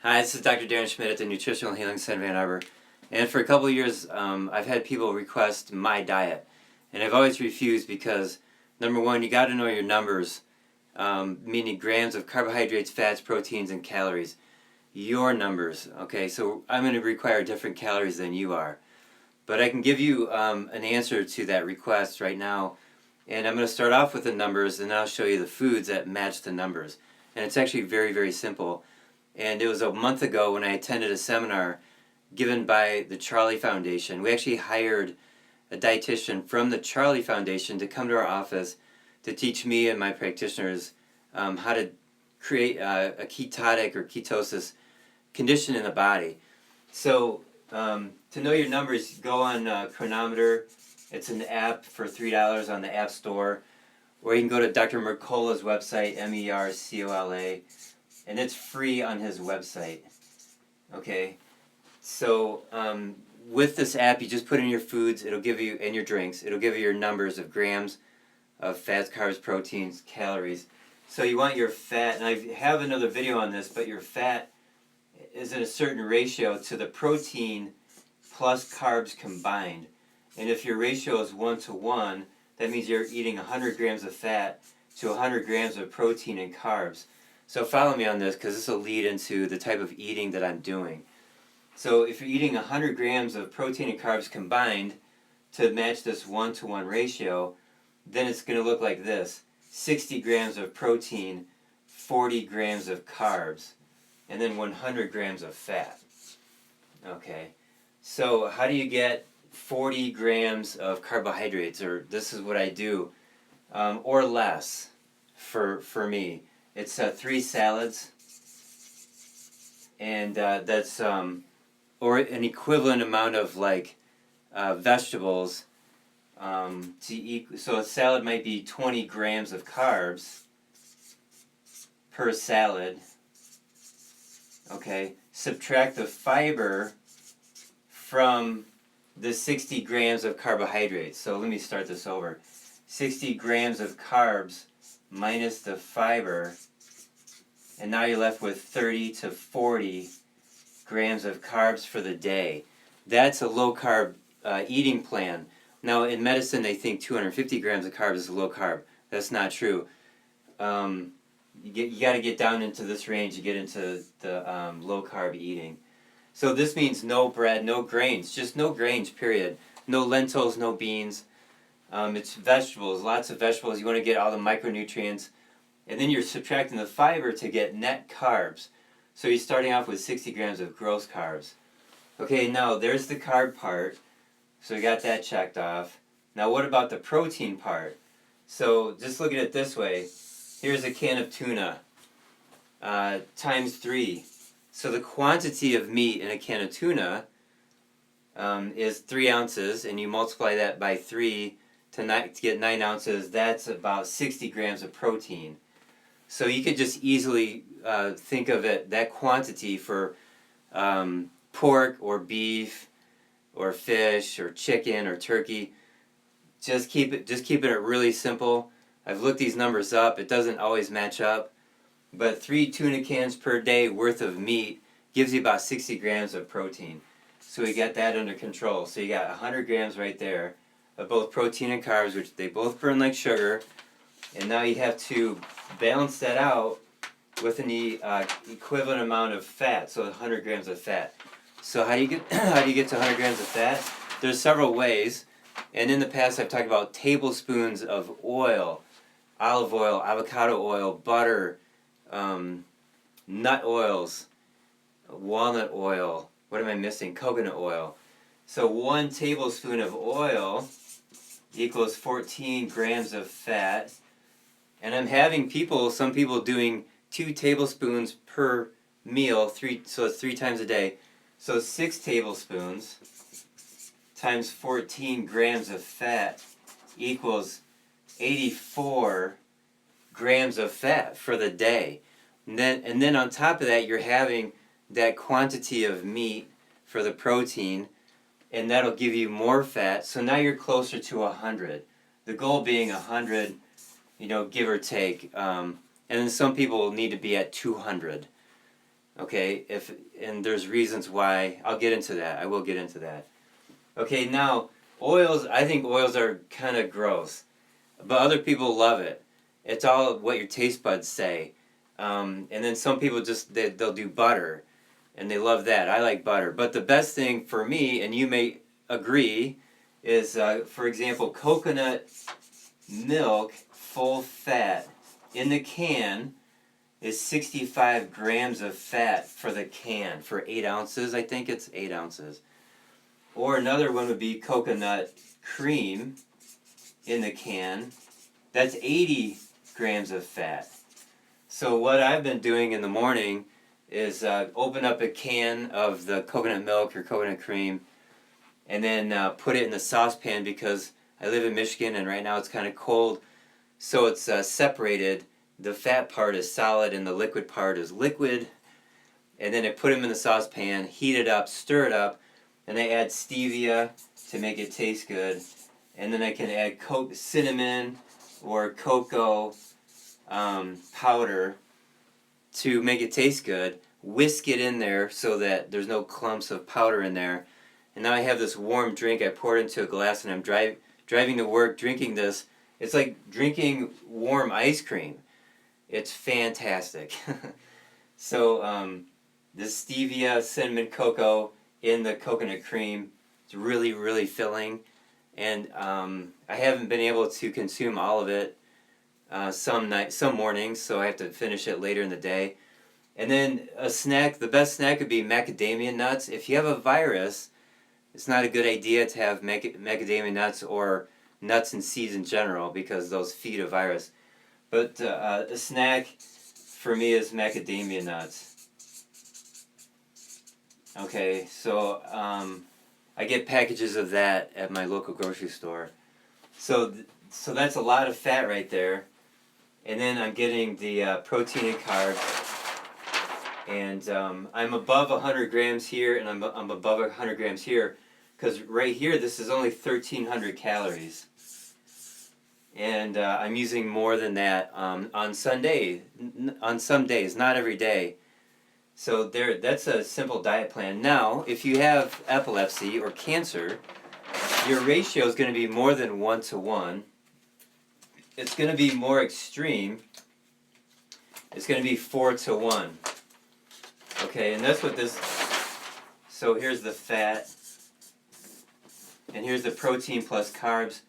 Hi, this is Dr. Darren Schmidt at the Nutritional Healing Center in Ann Arbor. And for a couple of years, I've had people request my diet. And I've always refused because, number one, you got to know your numbers, meaning grams of carbohydrates, fats, proteins, and calories. Your numbers, okay? So I'm going to require different calories than you are. But I can give you an answer to that request right now. And I'm going to start off with the numbers, and then I'll show you the foods that match the numbers. And it's actually very, very simple. And it was a month ago when I attended a seminar given by the Charlie Foundation. We actually hired a dietitian from the Charlie Foundation to come to our office to teach me and my practitioners how to create a ketotic or ketosis condition in the body. So to know your numbers, go on Chronometer. It's an app for $3 on the App Store. Or you can go to Dr. Mercola's website, Mercola. And it's free on his website. Okay, so with this app, you just put in your foods. It'll give you, and your drinks. It'll give you your numbers of grams of fats, carbs, proteins, calories. So you want your fat, and I have another video on this, but your fat is in a certain ratio to the protein plus carbs combined. And if your ratio is 1-to-1, that means you're eating 100 grams of fat to 100 grams of protein and carbs. So follow me on this because this will lead into the type of eating that I'm doing. So if you're eating 100 grams of protein and carbs combined to match this 1-to-1 ratio, then it's going to look like this. 60 grams of protein, 40 grams of carbs, and then 100 grams of fat. Okay, so how do you get 40 grams of carbohydrates, or this is what I do, or less for me? It's 3 salads, and that's or an equivalent amount of vegetables to eat. So a salad might be 20 grams of carbs per salad. Okay, subtract the fiber from the 60 grams of carbohydrates. So let me start this over. 60 grams of carbs minus the fiber, and now you're left with 30 to 40 grams of carbs for the day. That's a low carb eating plan. Now in medicine they think 250 grams of carbs is low carb. That's not true. You got to get down into this range to get into the low carb eating. So this means no bread, no grains, just no grains, period. No lentils, no beans. It's vegetables, lots of vegetables. You want to get all the micronutrients. And then you're subtracting the fiber to get net carbs. So you're starting off with 60 grams of gross carbs. Okay, now there's the carb part. So we got that checked off. Now what about the protein part? So just look at it this way. Here's a can of tuna times 3. So the quantity of meat in a can of tuna is 3 ounces, and you multiply that by 3 to get 9 ounces. That's about 60 grams of protein. So you could just easily think of it, that quantity for pork or beef or fish or chicken or turkey. Just keep it really simple. I've looked these numbers up. It doesn't always match up. But 3 tuna cans per day worth of meat gives you about 60 grams of protein. So we got that under control. So you got 100 grams right there of both protein and carbs, which they both burn like sugar. And now you have to balance that out with an equivalent amount of fat, so 100 grams of fat. So how do you get to 100 grams of fat? There's several ways. And in the past I've talked about tablespoons of oil, olive oil, avocado oil, butter, nut oils, walnut oil, what am I missing? Coconut oil. So 1 tablespoon of oil equals 14 grams of fat. And I'm having some people doing 2 tablespoons per meal, so it's 3 times a day. So 6 tablespoons times 14 grams of fat equals 84 grams of fat for the day. And then on top of that, you're having that quantity of meat for the protein, and that'll give you more fat. So now you're closer to 100. The goal being 100, give or take. And then some people need to be at 200. Okay, and there's reasons why. I'll get into that. I will get into that. Okay, now oils. I think oils are kind of gross, but other people love it. It's all what your taste buds say. And then some people just they'll do butter, and they love that. I like butter, but the best thing for me, and you may agree, is for example coconut milk, full fat in the can is 65 grams of fat for the can for 8 ounces. I think it's 8 ounces. Or another one would be coconut cream in the can. That's 80 grams of fat. So what I've been doing in the morning is open up a can of the coconut milk or coconut cream and then put it in the saucepan because I live in Michigan and right now it's kind of cold. So it's separated. The fat part is solid and the liquid part is liquid. And then I put them in the saucepan, heat it up, stir it up, and I add stevia to make it taste good. And then I can add cinnamon or cocoa powder to make it taste good. Whisk it in there so that there's no clumps of powder in there. And now I have this warm drink. I pour it into a glass and I'm driving to work drinking this. It's like drinking warm ice cream. It's fantastic. So the stevia, cinnamon, cocoa in the coconut cream, it's really, really filling. And I haven't been able to consume all of it some mornings, so I have to finish it later in the day. And then a snack, the best snack would be macadamia nuts. If you have a virus, it's not a good idea to have macadamia nuts or nuts and seeds in general because those feed a virus. But a snack for me is macadamia nuts. Okay, so I get packages of that at my local grocery store. So that's a lot of fat right there. And then I'm getting the protein and carbs. And I'm above 100 grams here, and I'm above 100 grams here. Because right here, this is only 1,300 calories. And I'm using more than that on some days, not every day. So that's a simple diet plan. Now, if you have epilepsy or cancer, your ratio is going to be more than 1 to 1. It's going to be more extreme. It's going to be 4 to 1. Okay, and that's what this... So here's the fat. And here's the protein plus carbs.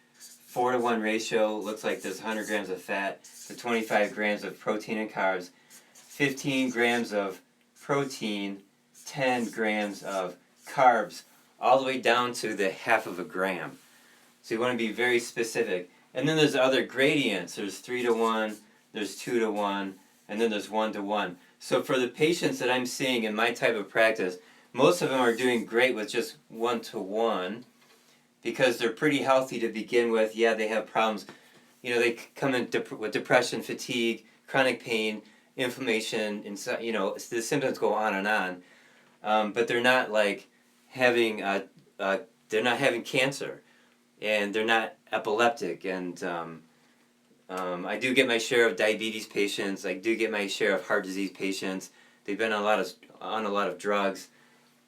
4 to 1 ratio looks like this: 100 grams of fat to 25 grams of protein and carbs, 15 grams of protein, 10 grams of carbs, all the way down to the half of a gram. So you want to be very specific. And then there's other gradients. There's 3 to 1, there's 2 to 1, and then there's 1 to 1. So for the patients that I'm seeing in my type of practice, most of them are doing great with just 1 to 1. Because they're pretty healthy to begin with. Yeah, they have problems. You know, they come in with depression, fatigue, chronic pain, inflammation, and you know, the symptoms go on and on. But they're not like having they're not having cancer, and they're not epileptic. And I do get my share of diabetes patients. I do get my share of heart disease patients. They've been on a lot of drugs.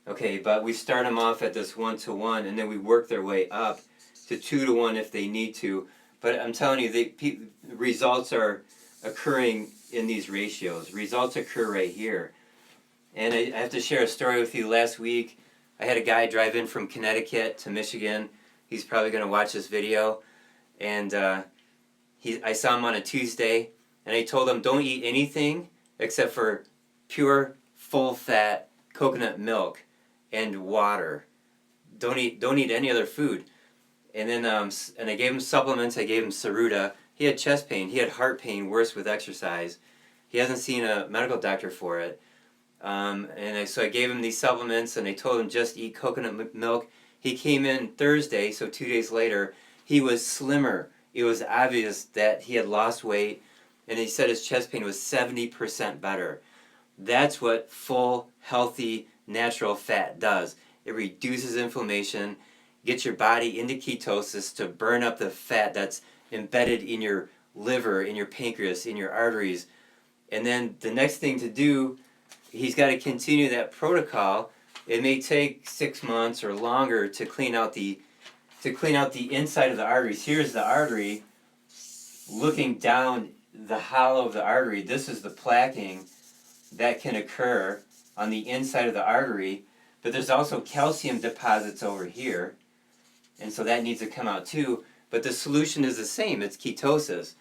Okay, but we start them off at this 1 to 1, and then we work their way up to 2 to 1 if they need to. But I'm telling you, the results are occurring in these ratios. Results occur right here. And I have to share a story with you. Last week, I had a guy drive in from Connecticut to Michigan. He's probably going to watch this video. And I saw him on a Tuesday, and I told him, don't eat anything except for pure, full-fat coconut milk and water. Don't eat any other food. And then and I gave him supplements. I gave him Saruda. He had chest pain. He had heart pain, worse with exercise. He hasn't seen a medical doctor for it. So I gave him these supplements, and I told him just eat coconut milk. He came in Thursday, so 2 days later, he was slimmer. It was obvious that he had lost weight, and he said his chest pain was 70% better. That's what full, healthy, natural fat does. It reduces inflammation, gets your body into ketosis to burn up the fat that's embedded in your liver, in your pancreas, in your arteries. And then the next thing to do, he's got to continue that protocol. It may take 6 months or longer to clean out the inside of the arteries. Here's the artery looking down the hollow of the artery. This is the plaquing that can occur on the inside of the artery, but there's also calcium deposits over here, and so that needs to come out too. But the solution is the same. It's ketosis.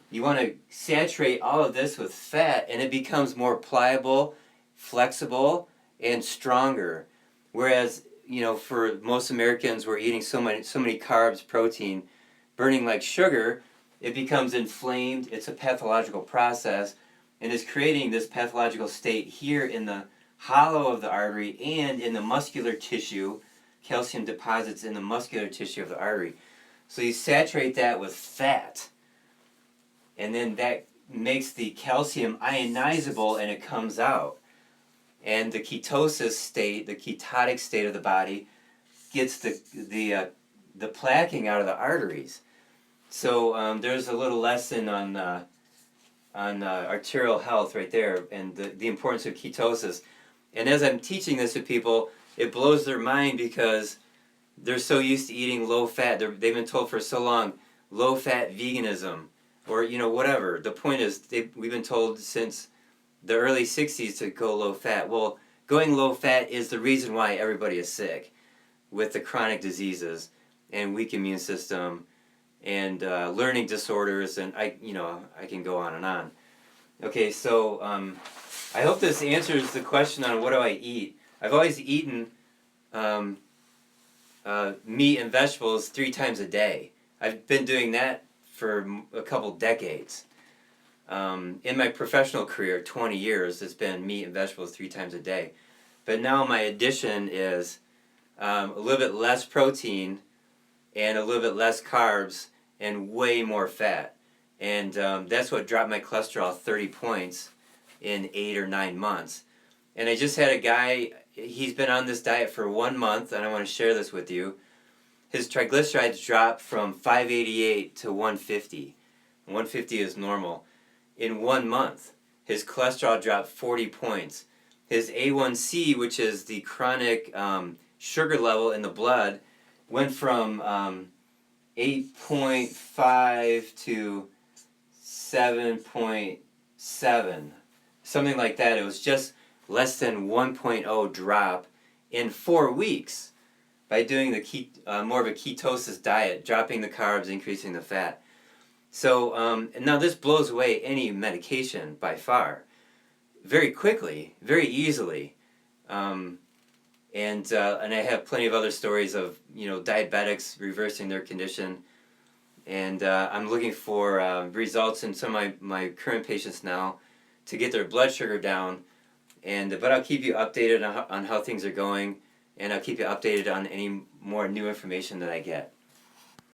You want to saturate all of this with fat, and it becomes more pliable, flexible, and stronger. Whereas, for most Americans, we're eating so many carbs, protein, burning like sugar. It becomes inflamed. It's a pathological process, and is creating this pathological state here in the hollow of the artery and in the muscular tissue, calcium deposits in the muscular tissue of the artery. So you saturate that with fat, and then that makes the calcium ionizable, and it comes out. And the ketosis state, the ketotic state of the body, gets the plaquing out of the arteries. So there's a little lesson on arterial health right there, and the importance of ketosis. And as I'm teaching this to people, it blows their mind because they're so used to eating low fat. They've been told for so long, low fat veganism, or whatever. The point is, we've been told since the early 60s to go low fat. Well, going low fat is the reason why everybody is sick with the chronic diseases and weak immune system and learning disorders, and I can go on and on. Okay, so I hope this answers the question on what do I eat. I've always eaten meat and vegetables 3 times a day. I've been doing that for a couple decades. In my professional career, 20 years, it's been meat and vegetables 3 times a day. But now my addition is a little bit less protein and a little bit less carbs and way more fat. And that's what dropped my cholesterol 30 points in 8 or 9 months. And I just had a guy, he's been on this diet for 1 month, and I want to share this with you. His triglycerides dropped from 588 to 150. 150 is normal. In 1 month, his cholesterol dropped 40 points. His A1C, which is the chronic sugar level in the blood, went from 8.5 to 7.7, something like that. It was just less than 1.0 drop in 4 weeks by doing the more of a ketosis diet, dropping the carbs, increasing the fat. So now this blows away any medication by far, very quickly, very easily, and I have plenty of other stories of diabetics reversing their condition, and I'm looking for results in some of my current patients now to get their blood sugar down, but I'll keep you updated on how things are going, and I'll keep you updated on any more new information that I get.